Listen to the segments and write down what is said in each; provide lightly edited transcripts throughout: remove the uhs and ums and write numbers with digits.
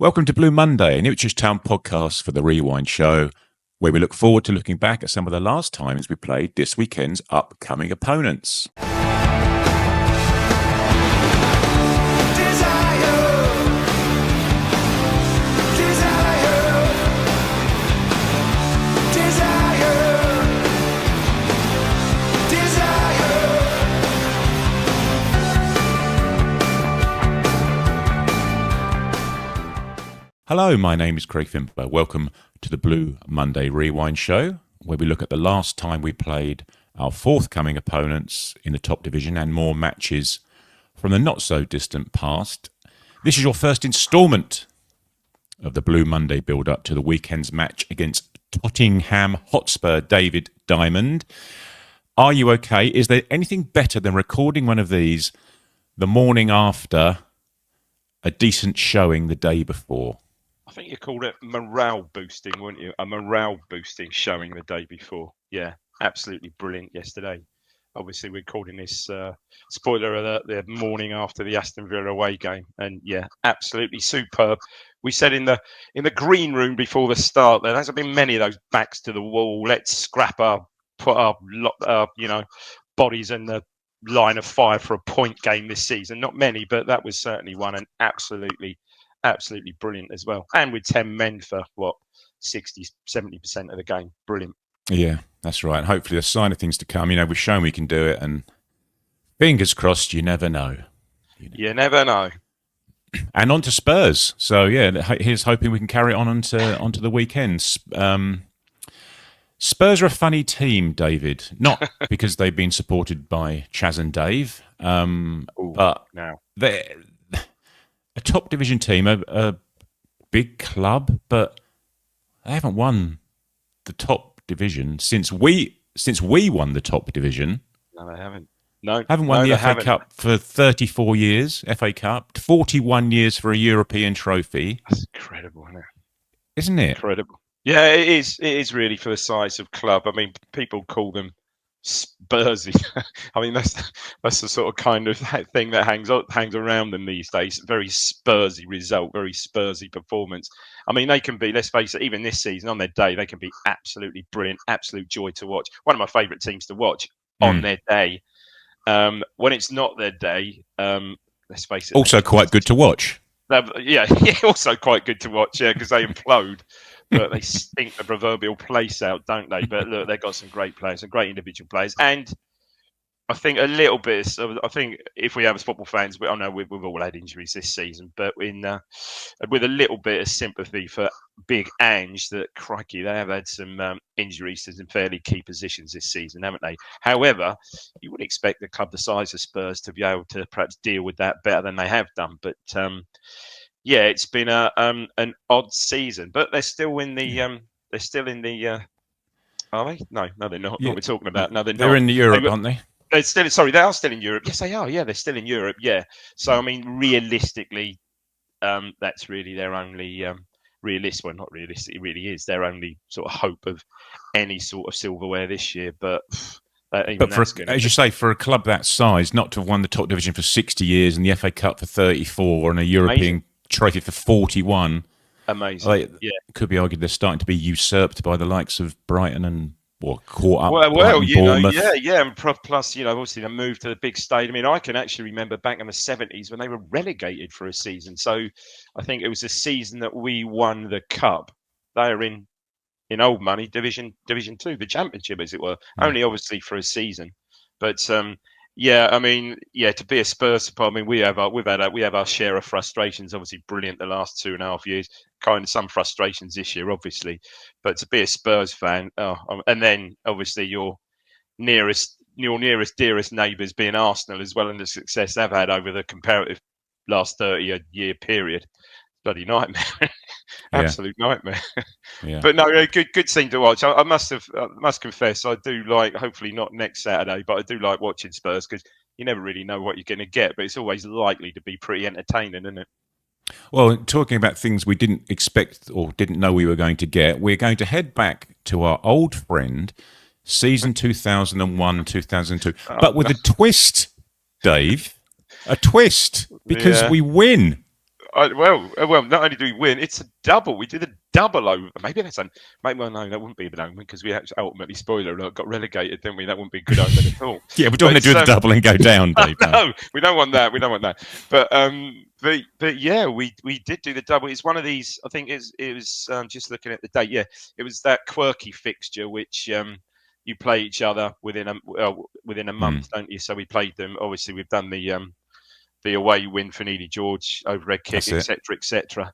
Welcome to Blue Monday, an Ipswich Town podcast for the Rewind Show, where we look forward to looking back at some of the last times we played this weekend's upcoming opponents. Hello, my name is Craig Fimber. Welcome to the Blue Monday Rewind Show, where we look at the last time we played our forthcoming opponents in the top division and more matches from the not-so-distant past. This is your first instalment of the Blue Monday build-up to the weekend's match against Tottenham Hotspur. David Diamond, are you okay? Is there anything better than recording one of these the morning after a decent showing the day before? I think you called it morale boosting, wouldn't you? A morale boosting showing the day before. Yeah, absolutely brilliant yesterday. Obviously, we're recording this spoiler alert the morning after the Aston Villa away game, and yeah, absolutely superb. We said in the green room before the start there hasn't been many of those backs to the wall. Let's scrap put our bodies in the line of fire for a point game this season. Not many, but that was certainly one, and absolutely brilliant as well. And with 10 men for 60-70% of the game. Brilliant. Yeah, that's right. Hopefully a sign of things to come. We've shown we can do it, and fingers crossed, you never know. You never know. And on to Spurs. So yeah, here's hoping we can carry it on onto the weekends. Spurs are a funny team, David. Not because they've been supported by Chaz and Dave, but they're a top division team, a big club, but they haven't won the top division since we won the top division. No, they haven't. No, haven't won the FA Cup for 34 years. FA Cup, 41 years for a European trophy. That's incredible, isn't it? Incredible. Yeah, it is. It is really for the size of club. I mean, people call them Spursy. I mean, that's the sort of kind of thing that hangs around them these days. Very Spursy result, very Spursy performance. I mean, they can be, let's face it, even this season on their day, they can be absolutely brilliant, absolute joy to watch. One of my favourite teams to watch on their day. When it's not their day, let's face it, also quite good to watch. Yeah, also quite good to watch. Yeah, because they implode. But they stink the proverbial place out, don't they? But look, they've got some great players, some great individual players. And I think a little bit, I think if we have as football fans, I know we've all had injuries this season, but with a little bit of sympathy for Big Ange, that crikey, they have had some injuries to some fairly key positions this season, haven't they? However, you would expect a club the size of Spurs to be able to perhaps deal with that better than they have done. But yeah, it's been an odd season, but they're still in the are they? No, they're not. Yeah. What we're talking about? No, they're not. They're in Europe, aren't they? They are still in Europe. Yes, they are. Yeah, they're still in Europe. Yeah. So I mean, realistically, that's really their only well, not realistic. It really is their only sort of hope of any sort of silverware this year. But as you say, for a club that size, not to have won the top division for 60 years and the FA Cup for 34 and a European trophy for 41. Amazing. It could be argued they're starting to be usurped by the likes of Brighton and caught up. Well, Bournemouth. And plus, obviously they moved to the big stadium. I mean, I can actually remember back in the 70s when they were relegated for a season. So I think it was the season that we won the cup. They are in old money, Division 2, the Championship, as it were. Only obviously for a season, but. Yeah, I mean, to be a Spurs supporter, I mean, we have our share of frustrations. Obviously, brilliant the last 2.5 years. Kind of some frustrations this year, obviously, but to be a Spurs fan, and then obviously your nearest, dearest neighbours being Arsenal as well, and the success they've had over the comparative last 30-year period. Bloody nightmare. Absolute nightmare. Yeah. But no, good thing to watch. I must confess, I do like, hopefully not next Saturday, but I do like watching Spurs because you never really know what you're going to get, but it's always likely to be pretty entertaining, isn't it? Well, talking about things we didn't expect or didn't know we were going to get, we're going to head back to our old friend, season 2001-2002, but with a twist, Dave. A twist, because we win. Well, not only do we win, it's a double. We did a double over. Maybe well, no, that wouldn't be an omen because we actually ultimately, spoiler alert, got relegated, didn't we? That wouldn't be a good omen at all. Yeah, we don't want to do the double and go down, Dave. No, we don't want that. We don't want that. But yeah, we did do the double. It's one of these. I think it was just looking at the date. Yeah, it was that quirky fixture which you play each other within a month, don't you? So we played them. Obviously, we've done the away win for Needy George, overhead kick, etc., etc.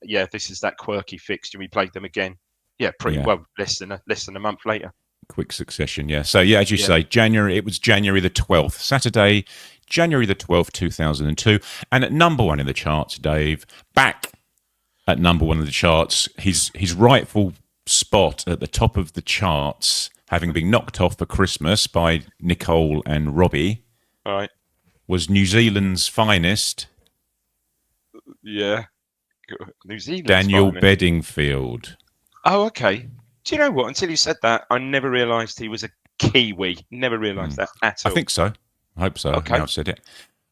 Yeah, this is that quirky fixture. We played them again. Yeah, pretty well. Less than a month later. Quick succession, yeah. So yeah, as you say, January. It was January the 12th, Saturday, January the 12th, 2002, and at number one in the charts, Dave. Back at number one in the charts, his rightful spot at the top of the charts, having been knocked off for Christmas by Nicole and Robbie. All right. Was New Zealand's finest. Yeah. New Zealand. Daniel Bedingfield. Oh, okay. Do you know what? Until you said that, I never realised he was a Kiwi. Never realised that at all. I think so. I hope so. Okay. Now I've said it.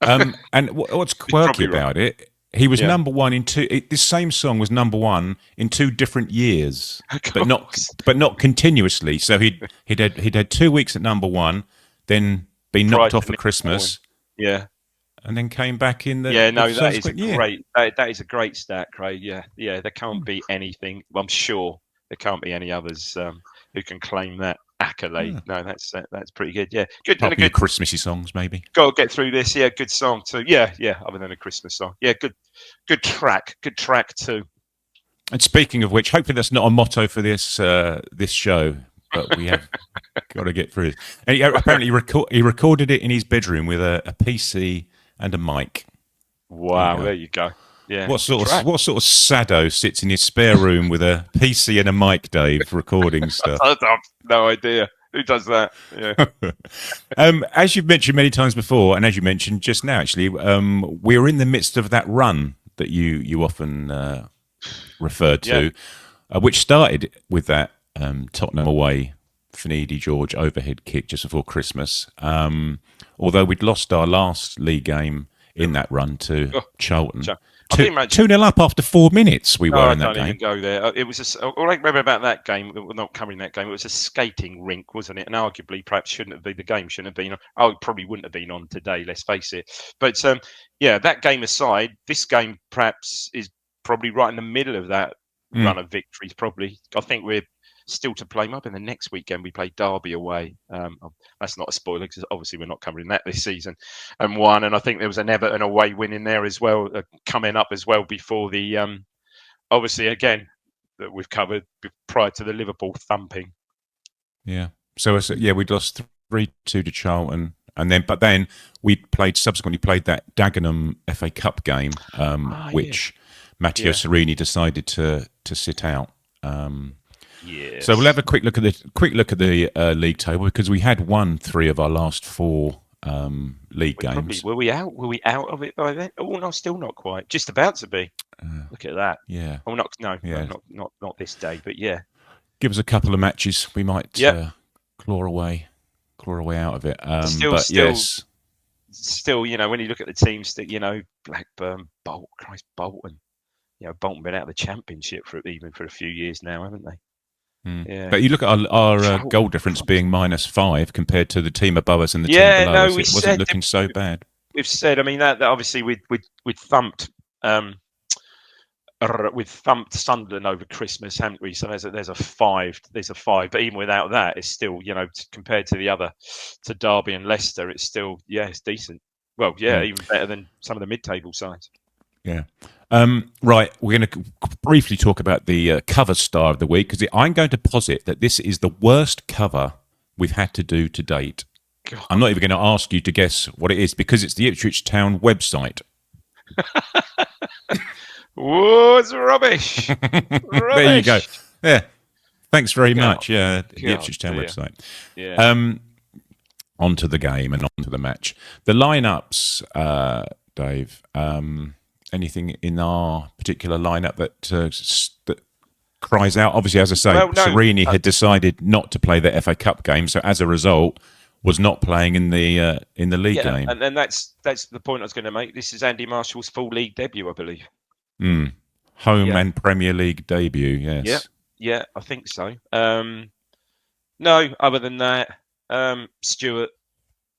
And what's quirky about it, he was number one in two. This same song was number one in 2 different years, but not continuously. So he'd had 2 weeks at number one, then been knocked off at Christmas. Yeah. And then came back in the that is a great. That is a great stat, Craig. Yeah. There can't be anything. Well, I'm sure there can't be any others who can claim that accolade. No, that's pretty good. Yeah, good. Apart from Christmassy songs, maybe. Got to get through this. Yeah, good song too. Yeah. Other than a Christmas song. Yeah, good track. Good track too. And speaking of which, hopefully that's not a motto for this show. But we have got to get through it. And apparently he recorded it in his bedroom with a PC and a mic. Wow, there you go. Yeah. What sort of sado sits in his spare room with a PC and a mic, Dave, recording stuff? I have no idea. Who does that? Yeah. As you've mentioned many times before, and as you mentioned just now, actually, we're in the midst of that run that you often referred to, which started with that Tottenham away Finidi George overhead kick just before Christmas. Although we'd lost our last league game in that run to Charlton. 2-0 up after 4 minutes we were in that game. I don't even go there. It was all I remember about that game, not covering that game, it was a skating rink, wasn't it? And arguably perhaps the game shouldn't have been on. Oh, it probably wouldn't have been on today, let's face it. But that game aside, this game perhaps is probably right in the middle of that run of victories, probably. I think we're still to play up in the next weekend. We play Derby away. That's not a spoiler because obviously we're not covering that this season. And won, and I think there was an Everton away win in there as well, coming up as well before the obviously again that we've covered prior to the Liverpool thumping. Yeah. So we'd lost 3-2 to Charlton, and then we subsequently played that Dagenham FA Cup game, which Matteo Serini decided to sit out. Yes. So we'll have a quick look at the league table because we had won 3 of our last 4 league games. Were we out? Were we out of it by then? Oh no, still not quite. Just about to be. Look at that. Yeah. Oh not this day, but yeah. Give us a couple of matches, we might claw away out of it. Still, when you look at the teams that Blackburn, Bolton. Bolton been out of the Championship for a few years now, haven't they? Yeah. But you look at our goal difference being -5 compared to the team above us and the team below us. It wasn't looking so bad. We've said, I mean, that obviously we'd thumped Sunderland over Christmas, haven't we? So there's a 5. But even without that, it's still, compared to Derby and Leicester, it's still, it's decent. Well, even better than some of the mid-table sides. Yeah. Right, we're going to briefly talk about the cover star of the week because I'm going to posit that this is the worst cover we've had to do to date. God. I'm not even going to ask you to guess what it is because it's the Ipswich Town website. Whoa, it's rubbish. There you go. Yeah. Thanks very much. Yeah, the Ipswich Town website. Yeah. Onto the game and onto the match. The lineups, Dave. Anything in our particular lineup that cries out? Obviously, as I say, Serini had decided not to play the FA Cup game, so as a result, was not playing in the league game. And that's the point I was going to make. This is Andy Marshall's full league debut, I believe. Home Yeah, and Premier League debut, yeah, yes. yeah. I think so. No, other than that, Stewart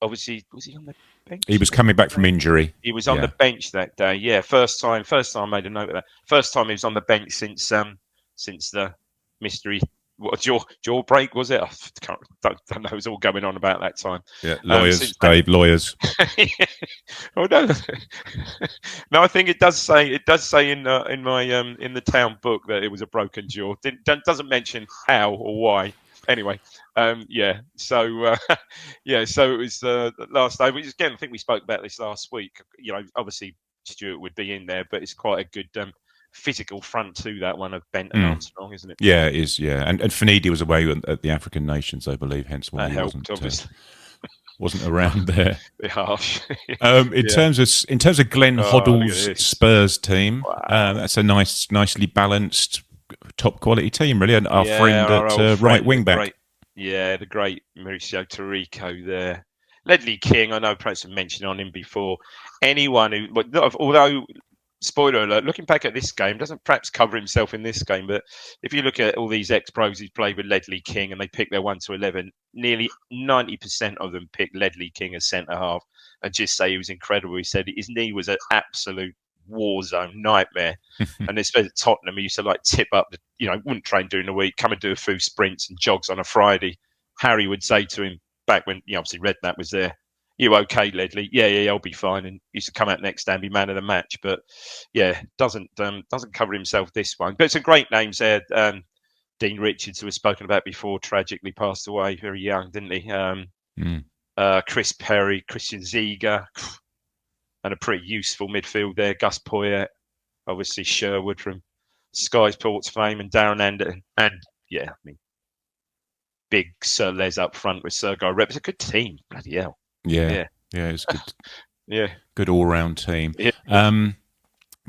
obviously was he on the He bench was that coming back from day? injury. He was on the Yeah. bench that day. Yeah, first time I made a note of that. First time he was on the bench since the mystery what jaw break was it? I don't know. It was all going on about that time. Yeah. Lawyers, Since that. Dave, lawyers. Oh no, no. I think it does say in my in the town book that it was a broken jaw. Doesn't mention how or why. Anyway, yeah. So yeah, so it was the last day. Which again, I think we spoke about this last week. You know, obviously Stuart would be in there, but it's quite a good physical front to that one of Bent and Mm. Armstrong, isn't it? Yeah, it is. Yeah, and Finidi was away at the African nations, I believe, hence why That he helped, obviously. wasn't around there. Bit harsh. Yeah. In terms of Glenn Oh, look at Hoddle's this. Spurs team, Wow. that's a nicely balanced, top quality team, really. And our Yeah, friend our at old right friend, wing back. the great Mauricio Taricco there. Ledley King, I know perhaps I mentioned on him before. Anyone who, although, spoiler alert, looking back at this game, doesn't perhaps cover himself in this game, but if you look at all these ex-pros he's played with Ledley King and they pick their 1 to 11, nearly 90% of them pick Ledley King as centre-half and just say he was incredible. He said his knee was an absolute war zone nightmare. And especially at Tottenham, he used to like tip up, wouldn't train during the week, come and do a few sprints and jogs on a Friday. Harry would say to him back when, obviously Redknapp was there, "You okay, Ledley? Yeah, yeah, I'll be fine." And he used to come out next day and be man of the match. But yeah, doesn't cover himself this one. But some great names there. Dean Richards, who was spoken about before, tragically passed away very young, didn't he? Mm. Chris Perry, Christian Ziege, and a pretty useful midfield there. Gus Poyet, obviously Sherwood from Sky Sports fame, and Darren Anderton. And yeah, I mean, big Sir Les up front with Sergei Rep. It's a good team. Bloody hell. Yeah, Yeah. yeah, it's good, Yeah. good all round team. Yeah.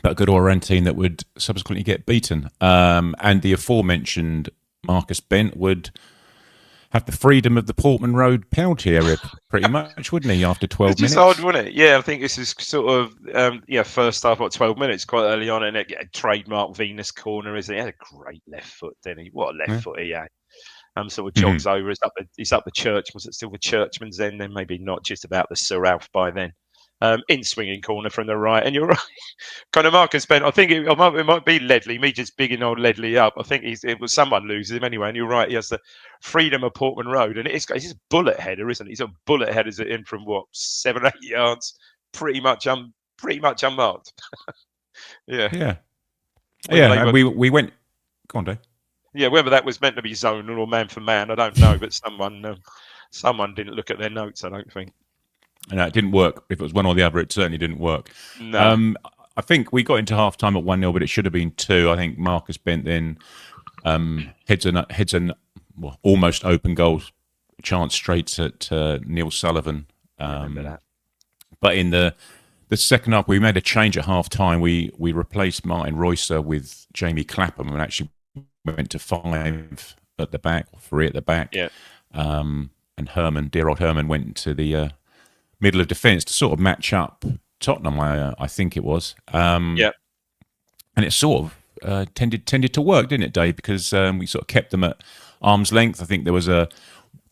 But a good all round team that would subsequently get beaten. And the aforementioned Marcus Bent would have the freedom of the Portman Road penalty area, pretty much, wouldn't he? After It's 12 just odd, minutes. wasn't it? Yeah, I think this is sort of first half, 12 minutes, quite early on, and it trademark Venus corner, isn't it? He had a great left foot, didn't he? What a left Yeah. foot he had. Sort of Mhm. jogs over. He's up the church. Was it still the Churchman's then? Then maybe not. Just about the Sir Ralph by then. In swinging corner from the right, and you're right. Kind of Marcus Bent. I think it might be Ledley. Me just bigging old Ledley up. I think it was someone loses him anyway. And you're right. He has the freedom of Portman Road, and it's a bullet header, isn't it? He's a bullet headers it in from what 7-8 yards, pretty much unmarked. Yeah. Yeah. Whether they Yeah. And were we went, go on, Dave. Yeah, whether that was meant to be zonal or man for man, I don't know. But someone didn't look at their notes. I don't think. No, it didn't work. If it was one or the other, it certainly didn't work. No. Um, I think we got into half time at 1-0, but it should have been 2. I think Marcus Bent then heads an well, almost open goal chance straight at Neil Sullivan. I remember Um, that. but in the second half, we made a change at half time. We replaced Martin Reusser with Jamie Clapham and actually went to 5 at the back, 3 at the back. Yeah. And dear old Herman, went to the middle of defence to sort of match up Tottenham, I think it was. Yeah. And it sort of tended to work, didn't it, Dave? Because we sort of kept them at arm's length. I think there was the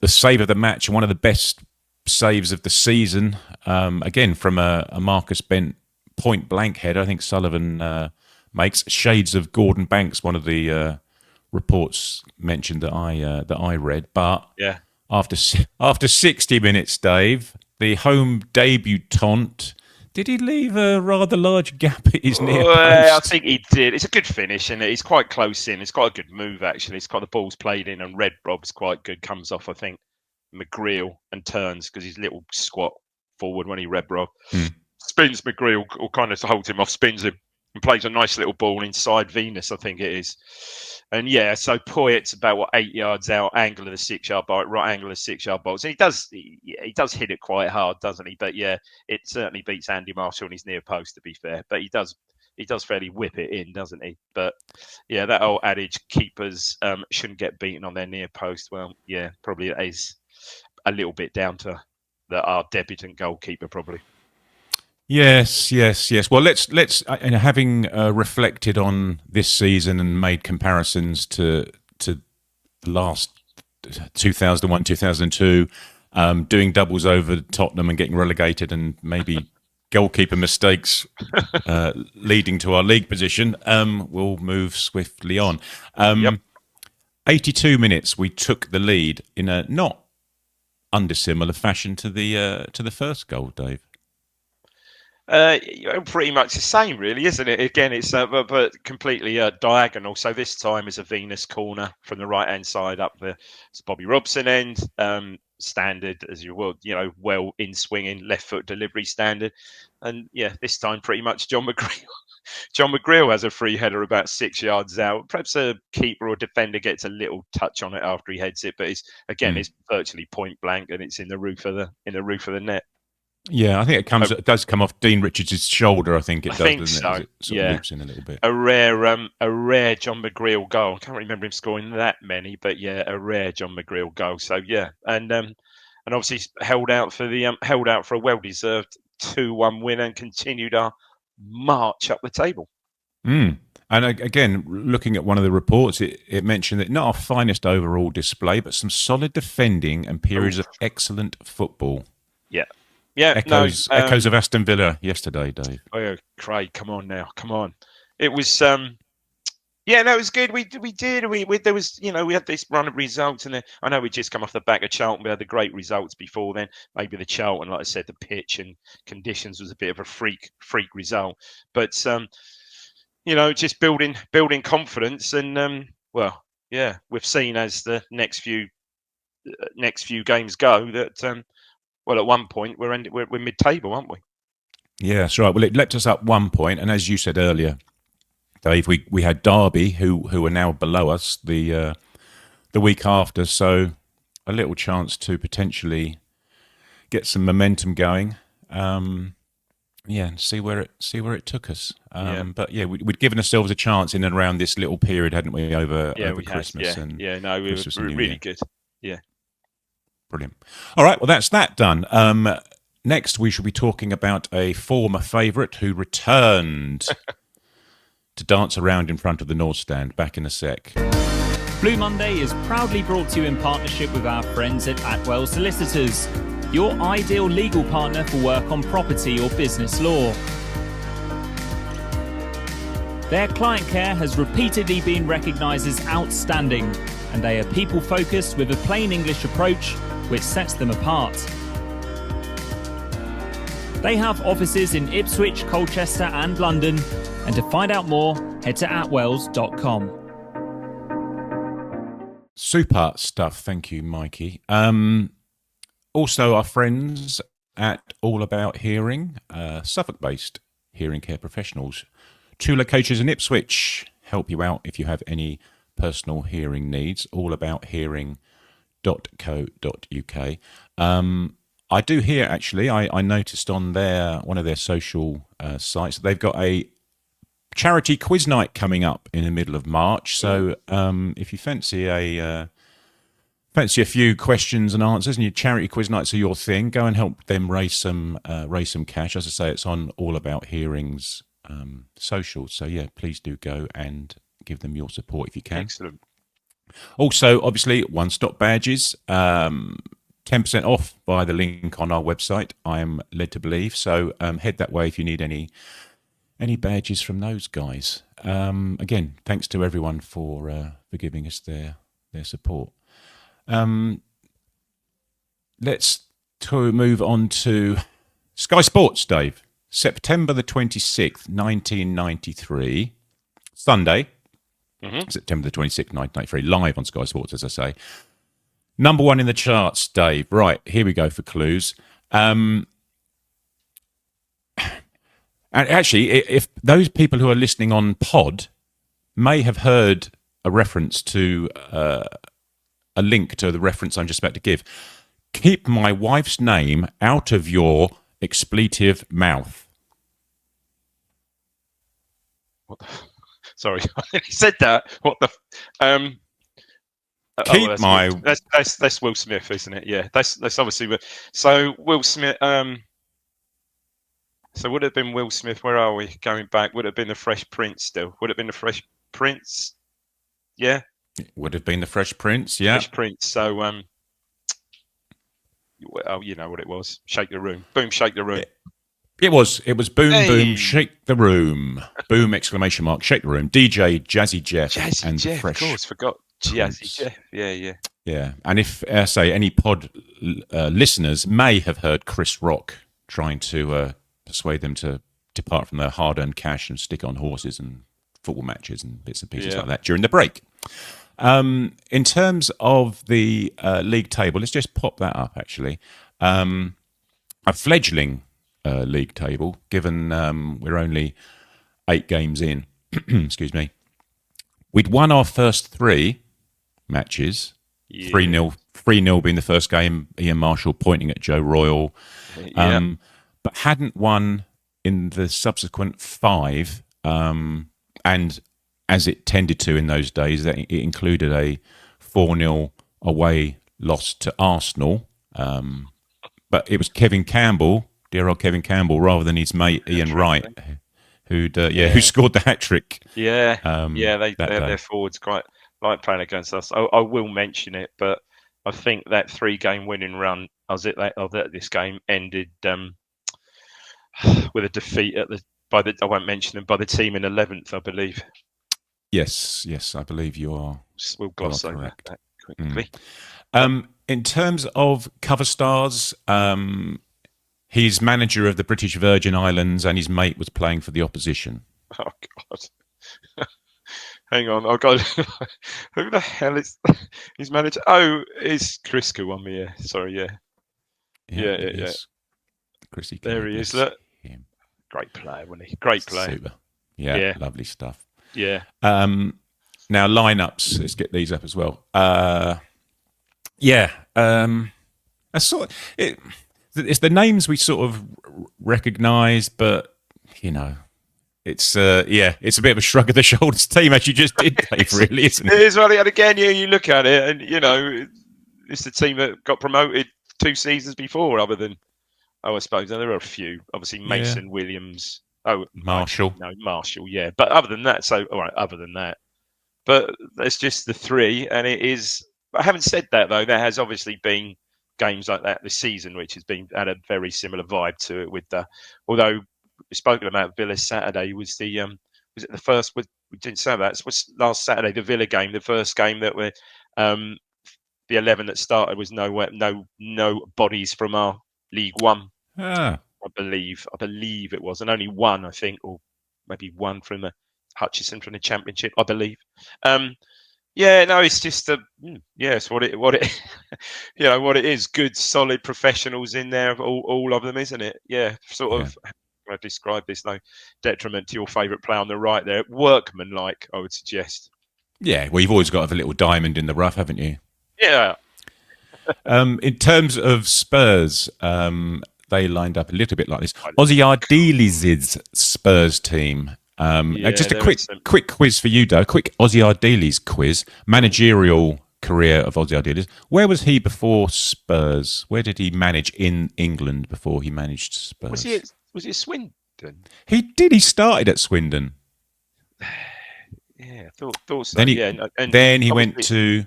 save of the match and one of the best saves of the season. Again, from a Marcus Bent point blank header. I think Sullivan makes shades of Gordon Banks. One of the reports mentioned that I read, but Yeah. after 60 minutes, Dave, the home debutant. Did he leave a rather large gap at his near Well, I post? think he did. It's a good finish, and he's quite close in. It's quite a good move, actually. It's got the ball's played in, and Red Rob's quite good. Comes off, I think, McGreal and turns because he's little squat forward when he Red Rob. Hmm. Spins McGreal or kind of holds him off, spins him, and plays a nice little ball inside Venus, I think it is. And yeah, so Poyet's about 8 yards out, angle of the 6 yard box, right angle of the 6 yard box. And he does hit it quite hard, doesn't he? But yeah, it certainly beats Andy Marshall on his near post, to be fair. But he does fairly whip it in, doesn't he? But yeah, that old adage, keepers shouldn't get beaten on their near post. Well, yeah, probably it is a little bit down to our debutant goalkeeper, probably. Yes, yes, yes. Well, let's having reflected on this season and made comparisons to the last 2001, 2002, doing doubles over Tottenham and getting relegated, and maybe goalkeeper mistakes leading to our league position. We'll move swiftly on. Yep. 82 minutes, we took the lead in a not undissimilar fashion to the first goal, Dave. Pretty much the same, really, isn't it? Again, it's but completely diagonal. So this time is a Venus corner from the right hand side up the Bobby Robson end. Standard as you will, well in swinging left foot delivery standard. And yeah, this time pretty much John McGreal. John McGreal has a free header about 6 yards out. Perhaps a keeper or defender gets a little touch on it after he heads it, but it's virtually point blank and it's in the roof of the net. Yeah, I think it does come off Dean Richards' shoulder. I think I it does, think doesn't it? so. As it sort of Yeah, loops in a little bit. a rare John McGreal goal. I can't remember him scoring that many, but yeah, a rare John McGreal goal. So yeah, and obviously held out for a well-deserved 2-1 win and continued our march up the table. Mm. And again, looking at one of the reports, it mentioned that not our finest overall display, but some solid defending and periods Ooh. of excellent football. Yeah, yeah. Echoes of Aston Villa yesterday, Dave. Oh, Craig, come on now, come on. It was yeah, no, it was good. We did. We there was we had this run of results, and then I know we just come off the back of Charlton. We had the great results before then. Maybe the Charlton, like I said, the pitch and conditions was a bit of a freak result. But just building confidence, and well, yeah, we've seen as the next few games go that well, at one point we're mid-table, aren't we? Yeah, that's right. Well, it leapt us up 1 point, and as you said earlier, Dave, we had Derby, who are now below us the week after, so a little chance to potentially get some momentum going. Yeah, and see where it took us. Yeah. But yeah, we'd given ourselves a chance in and around this little period, hadn't we? Over We Christmas had. and No, we Christmas were and New really Year. good. Yeah. Brilliant. All right, well that's that done. Next, we shall be talking about a former favourite who returned to dance around in front of the North Stand. Back in a sec. Blue Monday is proudly brought to you in partnership with our friends at Atwell Solicitors, your ideal legal partner for work on property or business law. Their client care has repeatedly been recognised as outstanding, and they are people-focused with a plain English approach which sets them apart. They have offices in Ipswich, Colchester and London, and to find out more, head to atwells.com. Super stuff. Thank you, Mikey. Also, our friends at All About Hearing, Suffolk-based hearing care professionals. 2 locations in Ipswich. Help you out if you have any personal hearing needs. allabouthearing.co.uk. I do hear, actually, I noticed on one of their social sites that they've got a charity quiz night coming up in the middle of March. So if you fancy a few questions and answers, and your charity quiz nights are your thing, go and help them raise some cash. As I say, it's on All About Hearing's socials. So yeah, please do go and give them your support if you can. Excellent. Also, obviously, One Stop Badges, 10% off via the link on our website, I am led to believe. So head that way if you need any badges from those guys. Again, thanks to everyone for giving us their support. Let's move on to Sky Sports, Dave. September the 26th, 1993, Sunday. Mm-hmm. September the 26th, 1993, live on Sky Sports, as I say. Number 1 in the charts, Dave. Right, here we go for clues. And actually, if those people who are listening on pod may have heard a reference to a link to the reference I'm just about to give, keep my wife's name out of your expletive mouth. What the? Sorry, he said that. What the? Keep my. That's Will Smith, isn't it? Yeah, that's obviously. So Will Smith. So would it have been Will Smith? Where are we going back? Would it have been the Fresh Prince still? Would it have been the Fresh Prince? Yeah, It would have been the Fresh Prince. Yeah. Fresh Prince. So well, you know what it was. Shake the room. Boom, shake the room. It was boom, boom, Hey! shake the room. Boom, exclamation mark, shake the room. DJ Jazzy Jeff Jazzy and Jeff, the Fresh of course, forgot Jazzy Prince. Jeff. Yeah. Yeah. And if, say, any pod listeners may have heard Chris Rock trying to persuade them to depart from their hard-earned cash and stick on horses and football matches and bits and pieces like that during the break. In terms of the league table, let's just pop that up, actually. A fledgling league table, given we're only 8 games in. Excuse me. We'd won our first 3 matches. 3-0 being the first game, Ian Marshall pointing at Joe Royal. But hadn't won in the subsequent 5. And as it tended to in those days, that it included a 4-0 away loss to Arsenal. But it was Kevin Campbell, dear old Kevin Campbell, rather than his mate Ian Wright, who scored the hat-trick. Their forwards quite like playing against us. I will mention it, but I think that 3-game winning run of this game ended with a defeat I won't mention them, by the team in 11th, I believe. Yes, I believe you are. We'll gloss over that quickly. In terms of cover stars, he's manager of the British Virgin Islands, and his mate was playing for the opposition. Oh God! Hang on, I've got. Who the hell is his manager? Oh, it's Chris who won me. Yeah, sorry. Yeah. Chrissy, there he is. Look, great player, wasn't he? Great player. Super. Yeah, lovely stuff. Yeah. Now lineups. Let's get these up as well. It's the names we sort of recognise, but you know, it's a bit of a shrug of the shoulders team, as you just did, Dave. Really, isn't it? It is. Well, and again, you look at it, and you know, it's the team that got promoted 2 seasons before. Other than, I suppose there are a few. Obviously, Mason Williams. Oh, Marshall. No, Marshall. Yeah, but other than that, but there's just the 3, and it is. But having said that, though, there has obviously been games like that this season, which has had a very similar vibe to it. Although we spoke about Villa Saturday, was it the first? We didn't say that. It was last Saturday, the Villa game, the first game that the 11 that started was no bodies from our League One. I believe it was, and only one, I think, or maybe one from the Hutchison from the Championship, I believe. It's just it's what it what it is. Good, solid professionals in there, all of them, isn't it? Yeah, sort of. How I describe this, no detriment to your favourite player on the right there. Workman-like, I would suggest. Yeah, well, you've always got to have a little diamond in the rough, haven't you? Yeah. In terms of Spurs, they lined up a little bit like this. Ozzy Ardiles' Spurs team. Just a quick quiz for you, Doe. Quick Ozzy Ardiles quiz. Managerial career of Ozzy Ardiles. Where was he before Spurs? Where did he manage in England before he managed Spurs? Was he at Swindon? He did. He started at Swindon. Yeah, I thought so. Then he went to.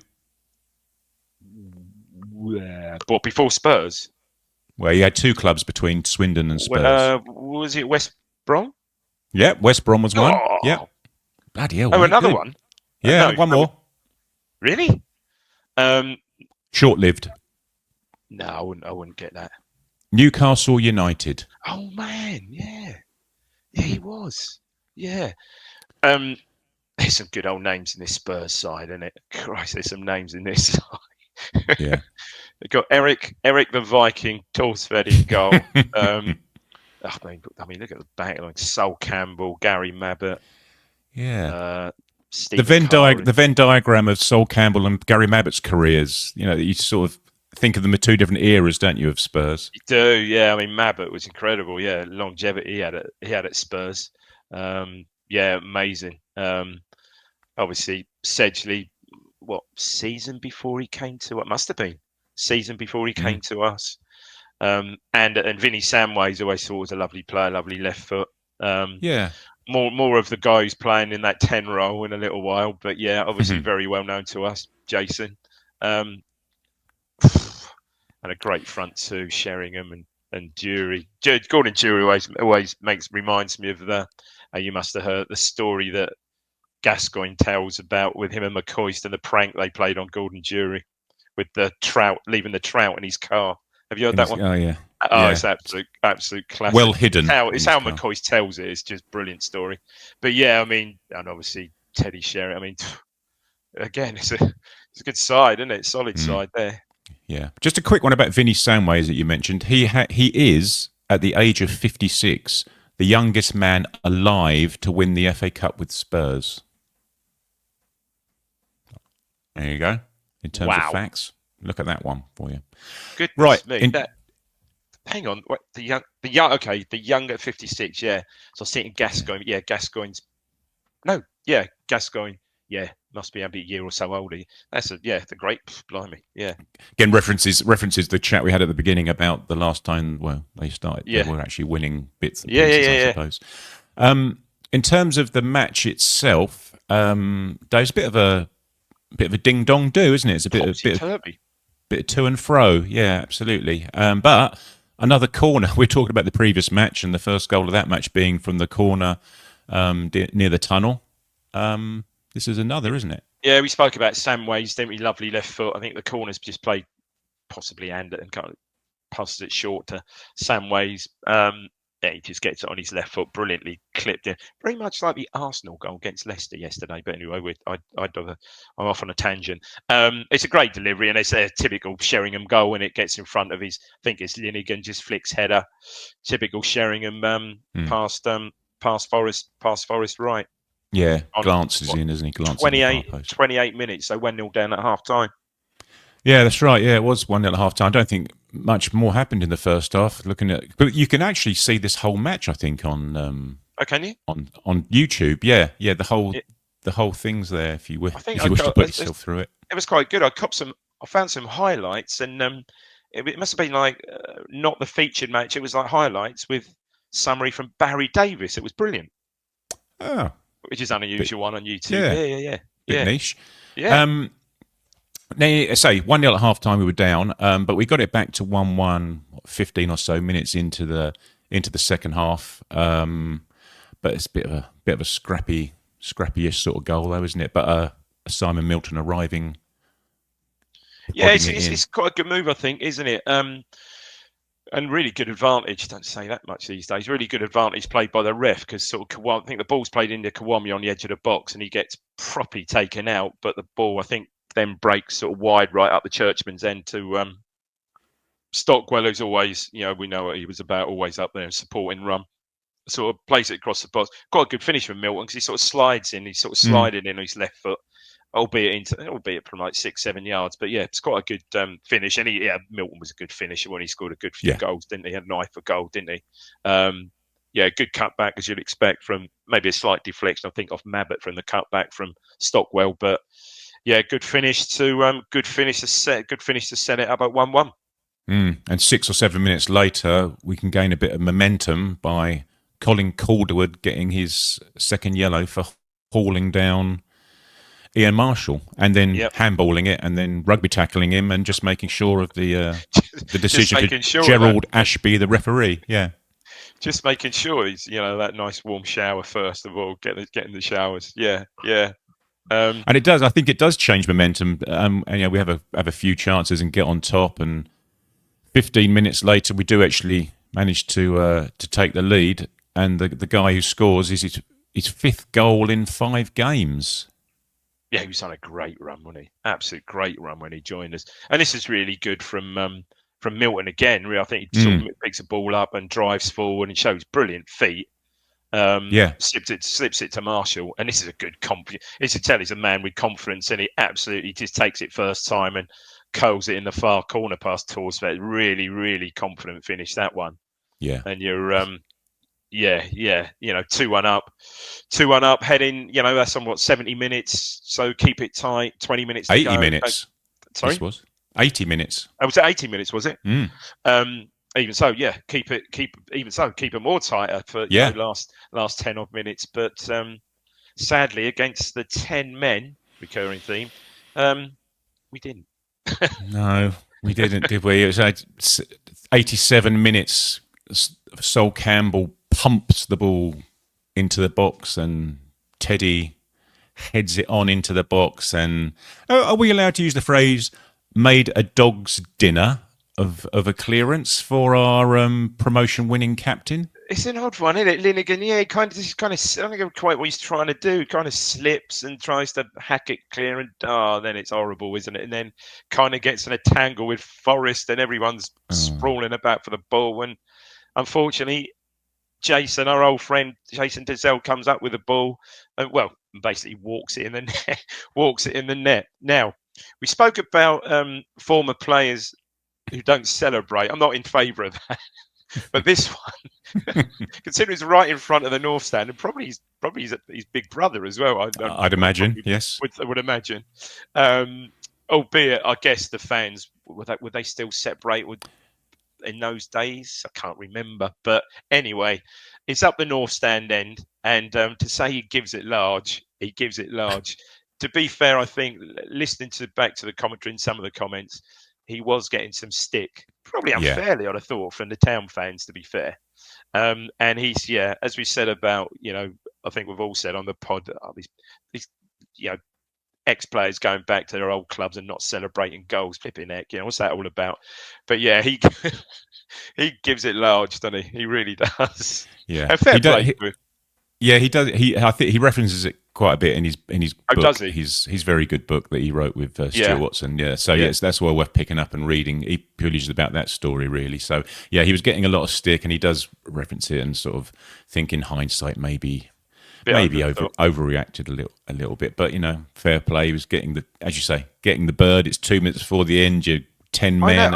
But before Spurs? Well, he had 2 clubs between Swindon and Spurs. Was it West Brom? Yeah, West Brom was one. Yeah. Bloody hell. Oh, another one? Yeah, one more. Really? Short-lived. No, I wouldn't get that. Newcastle United. Oh, man, yeah. Yeah, he was. Yeah. There's some good old names in this Spurs side, isn't it? Christ, there's some names in this side. Yeah. They've got Eric the Viking, Torsved in goal. I mean, look at the back, like Sol Campbell, Gary Mabbott. Yeah. The Venn diagram of Sol Campbell and Gary Mabbott's careers. You know, you sort of think of them as 2 different eras, don't you, of Spurs? You do, yeah. I mean, Mabbott was incredible. Yeah, longevity he had at Spurs. Amazing. Obviously, Sedgley, season before he came to what must have been season before he came to us. And Vinny Samways always thought was a lovely player, lovely left foot. Yeah. More of the guy who's playing in that 10 role in a little while, but yeah, obviously very well known to us, Jason. And a great front two, Sheringham and Jury. Gordon Jury always reminds me of you must have heard the story that Gascoigne tells about with him and McCoist and the prank they played on Gordon Jury with the trout, leaving the trout in his car. Have you heard that one? Oh, yeah. Oh, yeah. it's absolute classic. Well hidden. It's how McCoist tells it. It's just a brilliant story. But yeah, I mean, and obviously Teddy Sheringham. I mean, again, it's a good side, isn't it? Solid side there. Yeah. Just a quick one about Vinny Samways that you mentioned. He is, at the age of 56, the youngest man alive to win the FA Cup with Spurs. There you go. In terms of facts, look at that one for you. Good. Right. Hang on. What, the young. Okay, the young at 56. Yeah. So I was thinking Gascoigne. Yeah, Gascoigne's. No. Yeah, Gascoigne. Yeah, must be maybe a year or so older. That's the great. Blimey. Yeah. Again, references the chat we had at the beginning about the last time. Well, they started. Yeah. They were actually winning bits and pieces, I suppose. In terms of the match itself, Dave's a bit of a ding dong do, isn't it? It's a bit of to and fro. Yeah, absolutely. But another corner. We're talking about the previous match and the first goal of that match being from the corner near the tunnel. This is another, isn't it? Yeah, we spoke about Samways, didn't we? Lovely left foot. I think the corner's just played possibly and kind of passes it short to Samways. Yeah, he just gets it on his left foot, brilliantly clipped in. Very much like the Arsenal goal against Leicester yesterday. But anyway, I'm off on a tangent. It's a great delivery, and it's a typical Sheringham goal when it gets in front of his. I think it's Linegan, just flicks header. Typical Sheringham past Forest right. Yeah, glances in, isn't he? 28 minutes, so 1-0 down at half time. Yeah, that's right. Yeah, it was 1-0 at half time. I don't think much more happened in the first half. But you can actually see this whole match, I think, on. Oh, can you? On YouTube? Yeah. The whole thing's there. If you wish to put yourself through it, it was quite good. I found some highlights, and it must have been like not the featured match. It was like highlights with summary from Barry Davis. It was brilliant. Oh. Which is an unusual one on YouTube. Yeah. Bit niche. Yeah. Now, say 1-0 at half time, we were down, but we got it back to 1-1, 15 or so minutes into the second half. But it's a bit of a scrappy-ish sort of goal, though, isn't it? But Simon Milton arriving. Yeah, it's quite a good move, I think, isn't it? And really good advantage. Don't say that much these days. Really good advantage played by the ref because sort of I think the ball's played into Kawami on the edge of the box and he gets properly taken out. But the ball, I think, then breaks sort of wide right up the Churchman's end to Stockwell, who's always, we know what he was about, always up there supporting run. Sort of plays it across the box. Quite a good finish from Milton because he sort of slides in. He's sort of sliding in on his left foot. Albeit from like 6-7 yards, but yeah, it's quite a good finish. And Milton was a good finisher when he scored a good few goals, didn't he? Had an eye for goal, didn't he? Good cutback as you'd expect from maybe a slight deflection, I think, off Mabbott from the cutback from Stockwell. But yeah, good finish to set it up at 1-1. And 6 or 7 minutes later, we can gain a bit of momentum by Colin Calderwood getting his second yellow for hauling down Ian Marshall, and then handballing it, and then rugby tackling him, and just making sure of the decision for Gerald Ashby, the referee. Yeah, just making sure he's that nice warm shower first of all, getting the showers. Yeah. And it does. I think it does change momentum. And we have a few chances and get on top, and 15 minutes later, we do actually manage to take the lead, and the guy who scores is his fifth goal in 5 games. Yeah, he was on a great run, wasn't he? Absolute great run when he joined us. And this is really good from Milton again. Really, I think he sort of picks the ball up and drives forward and shows brilliant feet. Slips it to Marshall. And this is a good confidence. It's to tell he's a man with confidence, and he absolutely just takes it first time and curls it in the far corner past Torsvet. Really, really confident finish, that one. Yeah. And you're 2-1 up, heading, that's on 70 minutes, so keep it tight, 20 minutes to 80 go. minutes. Sorry? This was 80 minutes. Oh, was it 80 minutes, was it? even so, yeah, keep it more tighter for Yeah. last 10 odd minutes. But sadly, against the 10 men, recurring theme, we didn't. No, we didn't, did we? It was 87 minutes. Sol Campbell pumps the ball into the box, and Teddy heads it on into the box. And are we allowed to use the phrase "made a dog's dinner" of a clearance for our promotion-winning captain? It's an odd one, isn't it? Linnigan, yeah, I don't know quite what he's trying to do. Kind of slips and tries to hack it clear, and then it's horrible, isn't it? And then kind of gets in a tangle with Forrest, and everyone's sprawling about for the ball. And unfortunately, Jason, our old friend Jason Dizel, comes up with the ball, and basically walks it in the net. Walks it in the net. Now, we spoke about former players who don't celebrate. I'm not in favour of that. But this one, considering it's right in front of the North Stand, and probably his big brother as well. I'd imagine, yes. Would imagine. Albeit, I guess the fans would they still separate in those days? I can't remember. But anyway, it's up the North Stand end, and to say he gives it large, he gives it large. To be fair, I think listening back to the commentary and some of the comments, he was getting some stick, probably unfairly, I'd have thought, from the Town fans, to be fair. And he's, as we said about, I think we've all said on the pod, these ex-players going back to their old clubs and not celebrating goals, flipping heck, what's that all about? But yeah, he he gives it large, doesn't he? He really does. Yeah, and fair play to him. Yeah, he does. I think he references it quite a bit in his book. Does he? His very good book that he wrote with Stuart Watson. Yeah, so yes, that's well worth picking up and reading. He purely just about that story, really. So yeah, he was getting a lot of stick, and he does reference it and sort of think in hindsight maybe overreacted a little bit. But fair play. He was getting as you say, getting the bird. It's 2 minutes before the end. You're 10 men.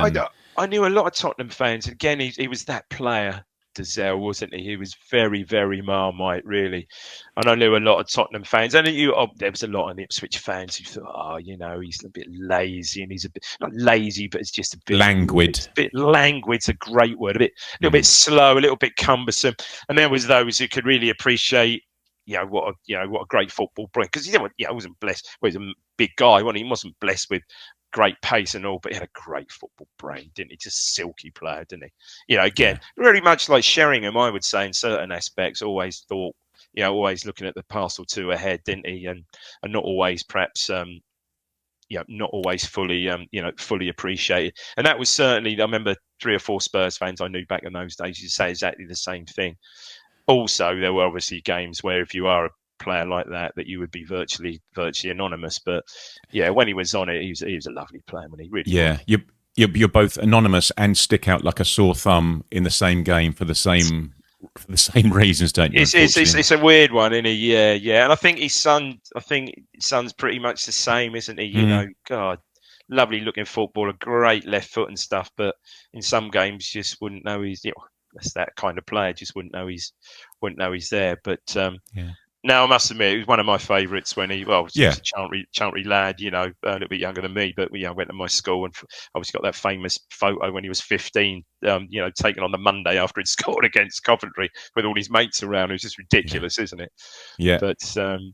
I knew a lot of Tottenham fans. Again, he was that player. Dizel, wasn't he? He was very, very Marmite, really. And I knew a lot of Tottenham fans. And there was a lot of Ipswich fans who thought, he's a bit lazy, and he's a bit not lazy, but it's just a bit languid. A bit languid's a great word. A little bit slow, a little bit cumbersome. And there was those who could really appreciate, what a great football brings. Because I wasn't blessed. Well, he's a big guy, wasn't he? He wasn't blessed with great pace and all, but he had a great football brain, didn't he? Just silky player, didn't he? Again, very much like Sheringham, I would say, in certain aspects, always thought, always looking at the parcel two ahead, didn't he? And not always perhaps, not always fully, fully appreciated. And that was certainly, I remember 3 or 4 Spurs fans I knew back in those days used to say exactly the same thing. Also, there were obviously games where if you are a player like that you would be virtually anonymous, but when he was on it, he was a lovely player when he really was. You're both anonymous and stick out like a sore thumb in the same game for the same reasons, don't you? It's a weird one, isn't he? Yeah. And I think his son's pretty much the same, isn't he? God, lovely looking footballer, great left foot and stuff, but in some games just wouldn't know he's that's that kind of player, just wouldn't know he's there. But now, I must admit, it was one of my favourites when he, was a Chantry lad, a little bit younger than me, but went to my school and obviously got that famous photo when he was 15, taken on the Monday after he'd scored against Coventry with all his mates around. It was just ridiculous, isn't it? Yeah. But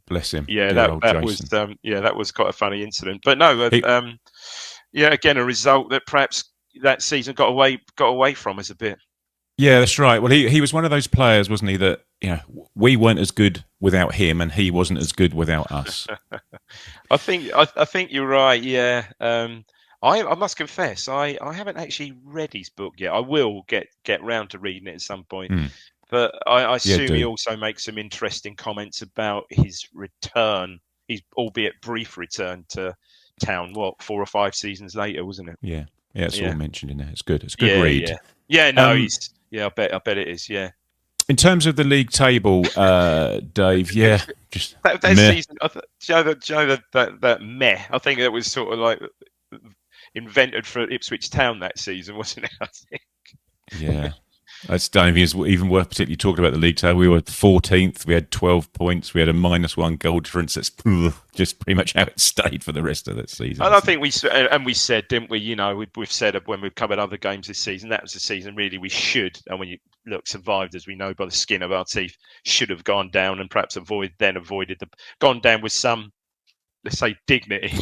bless him. Yeah, that was quite a funny incident. But no, again, a result that perhaps that season got away from us a bit. Yeah, that's right. Well, he was one of those players, wasn't he, that we weren't as good without him, and he wasn't as good without us. I think you're right. Yeah. I must confess, I haven't actually read his book yet. I will get round to reading it at some point. But I assume he also makes some interesting comments about his return, his albeit brief return to Town. 4 or 5 seasons later, wasn't it? Yeah. Yeah, it's all mentioned in there. It's good. It's a good read. Yeah. No, I bet it is. Yeah. In terms of the league table, Dave, just that season. That meh. I think that was sort of like invented for Ipswich Town that season, wasn't it? I think. Yeah. That's don't think it's even worth particularly talking about the league table. We were 14th. We had 12 points. We had a -1 goal difference. That's just pretty much how it stayed for the rest of that season. And I think we said, didn't we? You know, we've said when we've covered other games this season, that was the season really we should. And when you look, survived as we know by the skin of our teeth, should have gone down and perhaps gone down with some, let's say, dignity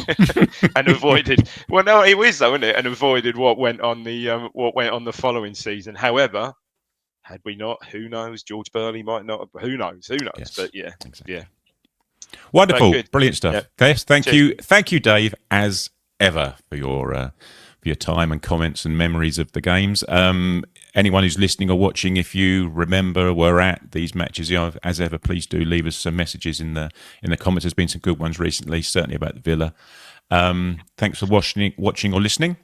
and avoided. Well, no, it was though, isn't it? And avoided what went on the following season. However, had we not, who knows? George Burley might not have. Who knows? Yes, but yeah, exactly. Yeah. Wonderful, brilliant stuff. Yeah. Yes, thank you, Dave, as ever for your time and comments and memories of the games. Anyone who's listening or watching, if you remember were at these matches, as ever, please do leave us some messages in the comments. There's been some good ones recently, certainly about the Villa. Thanks for watching or listening.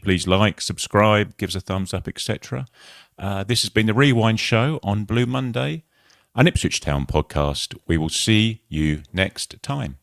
Please like, subscribe, give us a thumbs up, etc. This has been the Rewind Show on Blue Monday, an Ipswich Town podcast. We will see you next time.